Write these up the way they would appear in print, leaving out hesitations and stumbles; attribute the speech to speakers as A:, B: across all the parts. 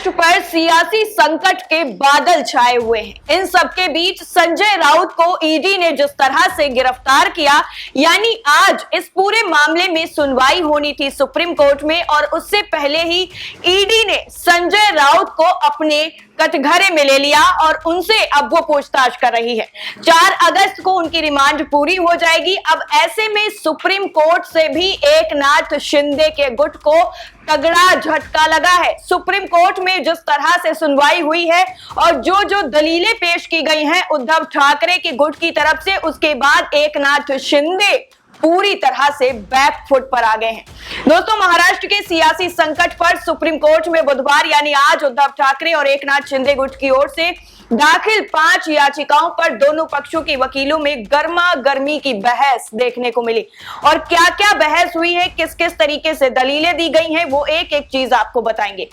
A: महाराष्ट्र पर सियासी संकट के बादल छाए हुए हैं। इन सबके बीच संजय राउत को ईडी ने जिस तरह से गिरफ्तार किया, यानी आज इस पूरे मामले में सुनवाई होनी थी सुप्रीम कोर्ट में, और उससे पहले ही ईडी ने संजय राउत को अपने कटघरे में ले लिया और उनसे अब वो पूछताछ कर रही है। 4 अगस्त को उनकी रिमांड पूरी हो जाएगी। अब ऐसे में सुप्रीम कोर्ट से भी एकनाथ शिंदे के गुट को तगड़ा झटका लगा है। सुप्रीम कोर्ट में जिस तरह से सुनवाई हुई है और जो जो दलीलें पेश की गई हैं उद्धव ठाकरे के गुट की तरफ से, उसके बाद एकनाथ शिंदे पूरी तरह से बैकफुट पर आ गए हैं। दोस्तों, महाराष्ट्र के सियासी संकट पर सुप्रीम कोर्ट में बुधवार यानी आज उद्धव ठाकरे और एकनाथ शिंदे गुट की ओर से दाखिल 5 याचिकाओं पर दोनों पक्षों के वकीलों में गर्मा गर्मी की बहस देखने को मिली। और क्या क्या बहस हुई है, किस किस तरीके से दलीलें दी गई हैं, वो एक एक चीज आपको बताएंगे।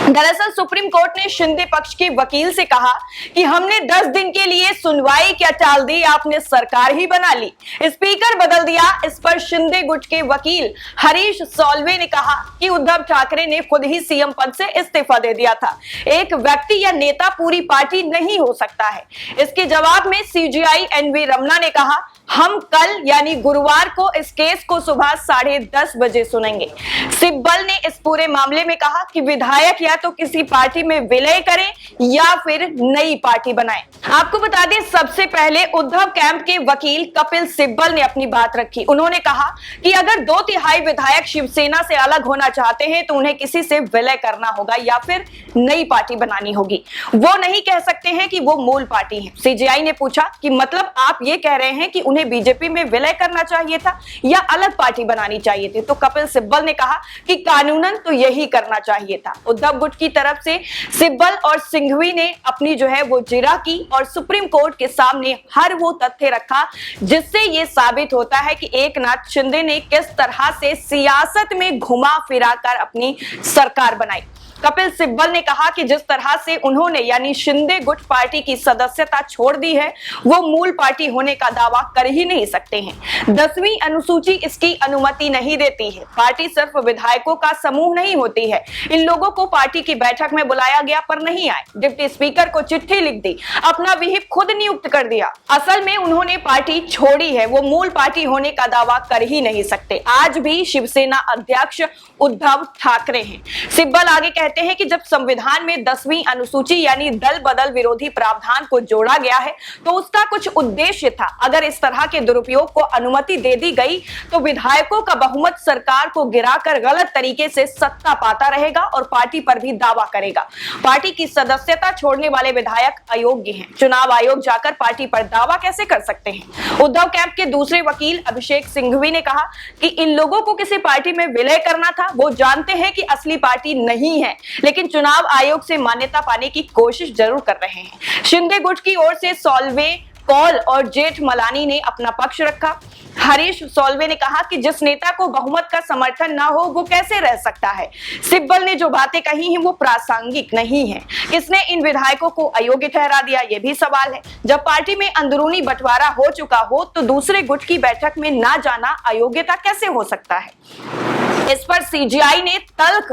A: दरअसल सुप्रीम कोर्ट ने शिंदे पक्ष के वकील से कहा कि हमने 10 दिन के लिए सुनवाई क्या टाल दी, आपने सरकार ही बना ली, स्पीकर बदल दिया। इस पर शिंदे गुट के वकील हरीश सॉल्वे ने कहा कि उद्धव ठाकरे ने खुद ही सीएम पद से इस्तीफा दे दिया था, एक व्यक्ति या नेता पूरी पार्टी नहीं हो सकता है। इसके जवाब में सीजेआई एनवी रमना ने कहा, हम कल यानी गुरुवार को इस केस को सुबह 10:30 बजे सुनेंगे। सिब्बल ने इस पूरे मामले में कहा कि विधायक या तो किसी पार्टी में विलय करें या फिर नई पार्टी बनाएं। आपको बता दें, सबसे पहले उद्धव कैंप के वकील कपिल सिब्बल ने अपनी बात रखी। उन्होंने कहा कि अगर 2/3 विधायक शिवसेना से अलग होना चाहते हैं तो उन्हें किसी से विलय करना होगा या फिर नई पार्टी बनानी होगी। वो नहीं कह सकते हैं कि वो मूल पार्टी है। सीजेआई ने पूछा कि मतलब आप ये कह रहे हैं कि उन्हें बीजेपी में विलय करना चाहिए था या अलग पार्टी बनानी चाहिए थी? तो कपिल सिब्बल ने कहा कि कानूनन तो यही करना चाहिए था। उद्धव गुट की तरफ से सिब्बल और सिंघवी ने अपनी जो है वो जिरा की और सुप्रीम कोर्ट के सामने हर वो तथ्य रखा जिससे ये साबित होता है कि एकनाथ शिंदे ने किस तरह से सियासत में घुमा फिरा कर अपनी सरकार बनाई। कपिल सिब्बल ने कहा कि जिस तरह से उन्होंने यानी शिंदे गुट पार्टी की सदस्यता छोड़ दी है, वो मूल पार्टी होने का दावा कर ही नहीं सकते हैं। 10वीं अनुसूची इसकी अनुमति नहीं देती है। पार्टी सिर्फ विधायकों का समूह नहीं होती है। इन लोगों को पार्टी की बैठक में बुलाया गया पर नहीं आए, डिप्टी स्पीकर को चिट्ठी लिख दी, अपना विहिप खुद नियुक्त कर दिया। असल में उन्होंने पार्टी छोड़ी है, वो मूल पार्टी होने का दावा कर ही नहीं सकते। आज भी शिवसेना अध्यक्ष उद्धव ठाकरे हैं। सिब्बल आगे कहते हैं कि जब संविधान में 10वीं अनुसूची यानी दल बदल विरोधी प्रावधान को जोड़ा गया है तो उसका कुछ उद्देश्य था। अगर इस तरह के दुरुपयोग को अनुमति दे दी गई तो विधायकों का बहुमत सरकार को गिराकर गलत तरीके से सत्ता पाता रहेगा और पार्टी पर भी दावा करेगा। पार्टी की सदस्यता छोड़ने वाले विधायक अयोग्य हैं। चुनाव आयोग जाकर पार्टी पर दावा कैसे कर सकते हैं? उद्धव कैंप के दूसरे वकील अभिषेक सिंघवी ने कहा कि इन लोगों को किसी पार्टी में विलय करना था। वो जानते हैं कि असली पार्टी नहीं है, लेकिन चुनाव आयोग से मान्यता पाने की कोशिश जरूर कर रहे हैं। शिंदे गुट की ओर से सॉल्वे, कौल और जेठ मलानी ने अपना पक्ष रखा। हरीश सॉल्वे ने कहा कि जिस नेता को बहुमत का समर्थन ना हो वो कैसे रह सकता है। सिब्बल ने जो बातें कही हैं वो प्रासंगिक नहीं है। किसने इन विधायकों को अयोग्य ठहरा दिया, ये भी सवाल है। जब पार्टी में अंदरूनी बंटवारा हो चुका हो तो दूसरे गुट की बैठक में ना जाना अयोग्यता कैसे हो सकता है? इस पर सीजेआई ने तल्ख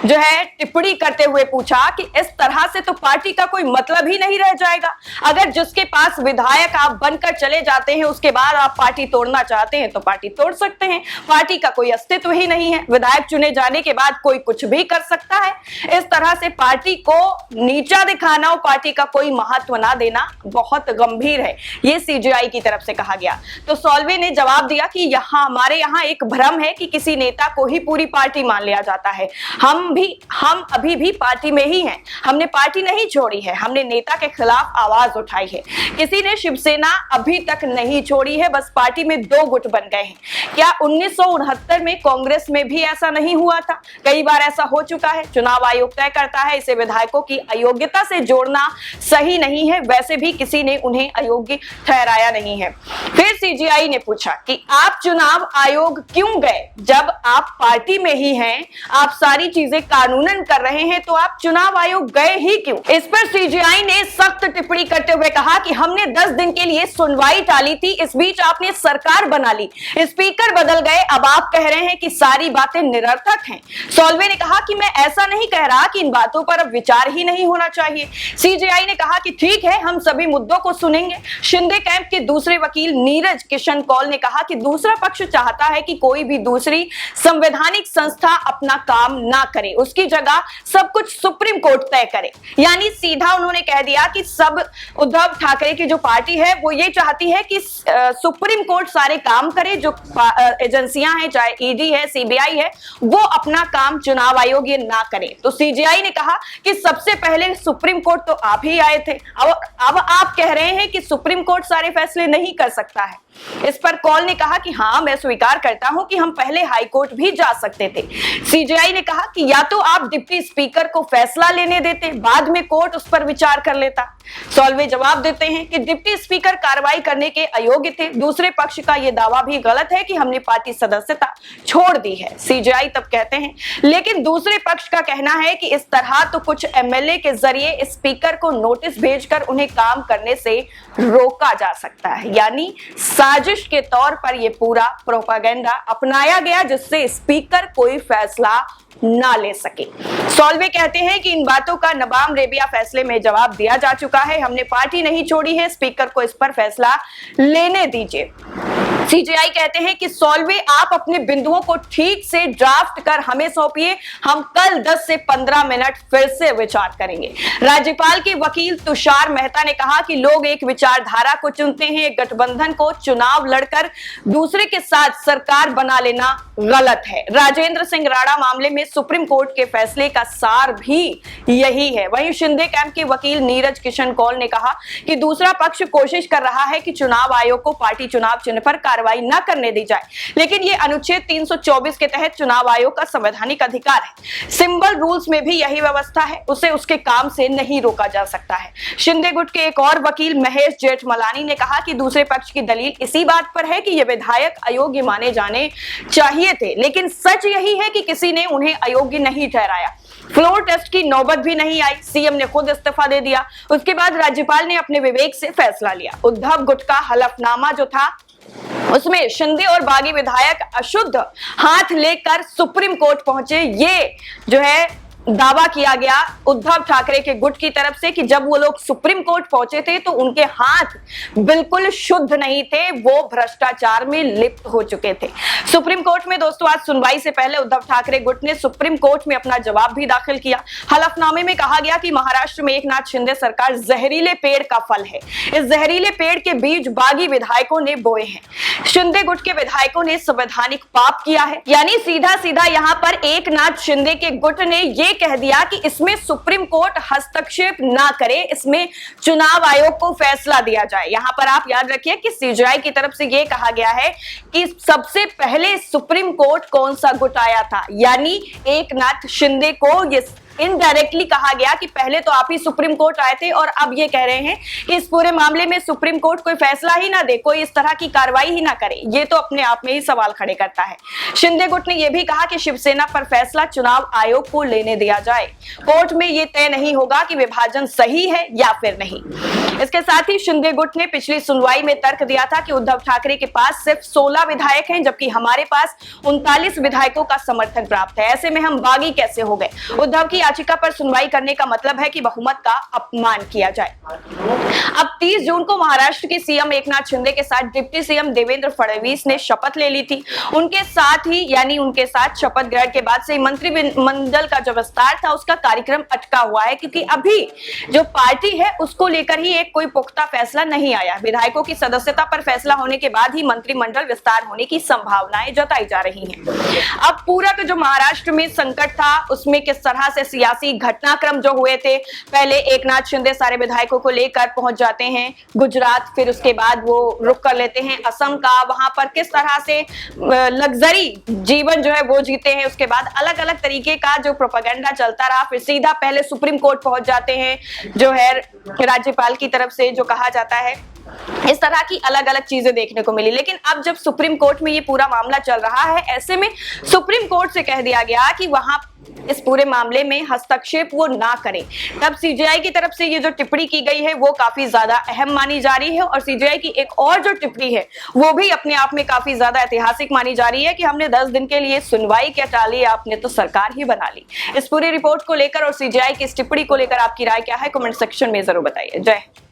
A: जो है टिप्पणी करते हुए पूछा कि इस तरह से तो पार्टी का कोई मतलब ही नहीं रह जाएगा। अगर जिसके पास विधायक आप बनकर चले जाते हैं उसके बाद आप पार्टी तोड़ना चाहते हैं तो पार्टी तोड़ सकते हैं। पार्टी का कोई अस्तित्व ही नहीं है। विधायक चुने जाने के बाद कोई कुछ भी कर सकता है। इस तरह से पार्टी को नीचा दिखाना और पार्टी का कोई महत्व ना देना बहुत गंभीर है, ये सीजेआई की तरफ से कहा गया। तो सॉल्वे ने जवाब दिया कि हमारे यहाँ एक भ्रम है कि किसी नेता को ही पूरी पार्टी मान लिया जाता है। हम अभी भी पार्टी में ही हैं। हमने पार्टी नहीं छोड़ी है, हमने नेता के खिलाफ आवाज उठाई है। किसी ने शिवसेना अभी तक नहीं छोड़ी है, बस पार्टी में 2 गुट बन गए हैं। क्या 1969 में कांग्रेस में भी ऐसा नहीं हुआ था? कई बार ऐसा हो चुका है। चुनाव आयोग तय करता है, इसे विधायकों की अयोग्यता से जोड़ना सही नहीं है। वैसे भी किसी ने उन्हें अयोग्य ठहराया नहीं है। फिर सीजेआई ने पूछा कि आप चुनाव आयोग क्यों गए जब आप पार्टी में ही हैं, आप सारी चीजें कानूनन कर रहे हैं, तो आप चुनाव आयोग गए ही क्यों? इस पर सीजेआई ने सख्त टिप्पणी करते हुए कहा कि हमने 10 दिन के लिए सुनवाई टाली थी, इस बीच आपने सरकार बना ली, स्पीकर बदल गए, अब आप कह रहे हैं कि सारी बातें निरर्थक हैं। सॉल्वे ने कहा कि मैं ऐसा नहीं कह रहा कि इन बातों पर अब विचार ही नहीं होना चाहिए। सीजेआई ने कहा कि ठीक है, हम सभी मुद्दों को सुनेंगे। शिंदे कैंप के दूसरे वकील नीरज किशन कौल ने कहा कि दूसरा पक्ष चाहता है कि कोई भी दूसरी संवैधानिक संस्था अपना काम ना करे, उसकी जगह सब कुछ सुप्रीम कोर्ट तय करे। यानी सीधा उन्होंने कह दिया कि सब उद्धव ठाकरे की जो पार्टी है वो ये चाहती है कि सुप्रीम कोर्ट सारे काम करे, जो एजेंसियां हैं, चाहे ईडी है, सीबीआई है, वो अपना काम चुनाव आयोग ये ना करे। तो सीजेआई ने कहा कि सबसे पहले सुप्रीम कोर्ट तो आप ही आए थे, अब आप कह रहे हैं कि सुप्रीम कोर्ट सारे फैसले नहीं कर सकता है। इस पर कौल ने कहा कि हाँ, मैं स्वीकार करता हूं कि हम पहले हाई कोर्ट भी जा सकते थे। सीजेआई ने कहा कि या तो आप डिप्टी स्पीकर को फैसला लेने देते, बाद में कोर्ट उस पर विचार कर लेता। सॉल्वे जवाब देते हैं कि डिप्टी स्पीकर कार्रवाई करने के अयोग्य थे। दूसरे पक्ष का यह दावा भी गलत है कि हमने पार्टी सदस्यता छोड़ दी है। सीजेआई तब कहते हैं, लेकिन दूसरे पक्ष का कहना है कि इस तरह तो कुछ एमएलए के जरिए स्पीकर को नोटिस भेजकर उन्हें काम करने से रोका जा सकता है। यानी साजिश के तौर पर यह पूरा प्रोपेगेंडा अपनाया गया जिससे स्पीकर कोई फैसला ना ले सके। सॉल्वे कहते हैं कि इन बातों का नबाम रेबिया फैसले में जवाब दिया जा चुका है, हमने पार्टी नहीं छोड़ी है, स्पीकर को इस पर फैसला लेने दीजिए। सीजेआई कहते हैं कि सॉल्वे आप अपने बिंदुओं को ठीक से ड्राफ्ट कर हमें सौंपिए, हम कल 10 से 15 मिनट फिर से विचार करेंगे। राज्यपाल के वकील तुषार मेहता ने कहा कि लोग एक विचारधारा को चुनते हैं, एक गठबंधन को चुनाव लड़कर दूसरे के साथ सरकार बना लेना गलत है। राजेंद्र सिंह राणा मामले में सुप्रीम कोर्ट के फैसले का सार भी यही है। वहीं शिंदे कैंप के वकील नीरज किशन कौल ने कहा कि दूसरा पक्ष कोशिश कर रहा है कि चुनाव आयोग को पार्टी चुनाव चिन्ह पर कार्रवाई न करने दी जाए, लेकिन ये अनुच्छेद 324 के तहत चुनाव आयोग का संवैधानिक अधिकार है। सिंबल रूल्स में भी यही व्यवस्था है, उसे उसके काम से नहीं रोका जा सकता है। शिंदे गुट के एक और वकील महेश जेठमलानी ने कहा कि दूसरे पक्ष की दलील इसी बात पर है कि ये विधायक अयोग्य माने जाने चाहिए थे, लेकिन सच यही है कि किसी ने उन्हें अयोग्य नहीं ठहराया। फ्लोर टेस्ट की नौबत भी नहीं आई, सीएम ने खुद इस्तीफा दे दिया। उसके बाद राज्यपाल ने अपने विवेक से फैसला लिया। उद्धव गुट का हलफनामा जो था उसमें शिंदे और बागी विधायक अशुद्ध हाथ लेकर सुप्रीम कोर्ट पहुंचे। ये जो है दावा किया गया उद्धव ठाकरे के गुट की तरफ से कि जब वो लोग सुप्रीम कोर्ट पहुंचे थे तो उनके हाथ बिल्कुल शुद्ध नहीं थे, वो भ्रष्टाचार में लिप्त हो चुके थे। सुप्रीम कोर्ट में दोस्तों आज सुनवाई से पहले उद्धव ठाकरे गुट ने सुप्रीम कोर्ट में अपना जवाब भी दाखिल किया। हलफनामे में कहा गया कि महाराष्ट्र में एकनाथ शिंदे सरकार जहरीले पेड़ का फल है। इस जहरीले पेड़ के बीज बागी विधायकों ने बोए हैं। शिंदे गुट के विधायकों ने संवैधानिक पाप किया है। यानी सीधा सीधा यहाँ पर एकनाथ शिंदे के गुट ने ये कह दिया कि इसमें सुप्रीम कोर्ट हस्तक्षेप ना करे, इसमें चुनाव आयोग को फैसला दिया जाए। यहां पर आप याद रखिए कि सीजेआई की तरफ से यह कहा गया है कि सबसे पहले सुप्रीम कोर्ट कौन सा गुट आया था, यानी एकनाथ शिंदे को ये इनडायरेक्टली कहा गया कि पहले तो आप ही सुप्रीम कोर्ट आए थे और अब ये कह रहे हैं कि इस पूरे मामले में सुप्रीम कोर्ट कोई फैसला ही ना दे, कोई इस तरह की कार्रवाई ही ना करे। ये तो अपने आप में ही सवाल खड़े करता है। शिंदे गुट ने यह भी कहा कि शिवसेना पर फैसला चुनाव आयोग को लेने दिया जाए, कोर्ट में यह तय नहीं होगा कि विभाजन सही है या फिर नहीं। इसके साथ ही शिंदे गुट ने पिछली सुनवाई में तर्क दिया था कि उद्धव ठाकरे के पास सिर्फ 16 विधायक हैं, जबकि हमारे पास 39 विधायकों का समर्थन प्राप्त है, ऐसे में हम बागी कैसे हो गए। उद्धव की याचिका पर सुनवाई करने का मतलब है कि बहुमत का अपमान किया जाए। अब 30 जून को महाराष्ट्र के सीएम एकनाथ शिंदे के साथ डिप्टी सीएम देवेंद्र फडणवीस ने शपथ ले ली थी। उनके साथ शपथ ग्रहण के बाद से मंत्रिमंडल का जो विस्तार था उसका कार्यक्रम अटका हुआ है, क्योंकि अभी जो पार्टी है उसको लेकर ही एक कोई पुख्ता फैसला नहीं आया। विधायकों की सदस्यता पर फैसला होने के बाद ही मंत्रिमंडल विस्तार होने की संभावनाएं जताई जा रही हैं। अब पूरा जो महाराष्ट्र में संकट था उसमें किस तरह से सियासी घटनाक्रम जो हुए थे, पहले एकनाथ शिंदे सारे विधायकों को लेकर पहुंच जाते हैं गुजरात, फिर उसके बाद वो रुक कर लेते हैं असम का, वहां पर किस तरह से लग्जरी जीवन जो है वो जीते हैं। उसके बाद अलग अलग तरीके का जो प्रोपेगेंडा चलता रहा, फिर सीधा पहले सुप्रीम कोर्ट पहुंच जाते हैं, जो है राज्यपाल की तरफ से जो कहा जाता है इस तरह की अलग अलग चीजें देखने को मिली। लेकिन अब जब सुप्रीम कोर्ट में ये पूरा मामला चल रहा है, ऐसे में सुप्रीम कोर्ट से कह दिया गया कि वहां इस पूरे मामले में हस्तक्षेप वो ना करें। तब सीजेआई की तरफ से ये जो टिप्पणी की गई है वो काफी ज्यादा अहम मानी जा रही है, और सीजेआई की एक और जो टिप्पणी है वो भी अपने आप में काफी ज्यादा ऐतिहासिक मानी जा रही है कि हमने 10 दिन के लिए सुनवाई क्या टाली, आपने तो सरकार ही बना ली। इस पूरी रिपोर्ट को लेकर और सीजेआई की इस टिप्पणी को लेकर आपकी राय क्या है, कमेंट सेक्शन में जरूर बताइए। जय हिंद।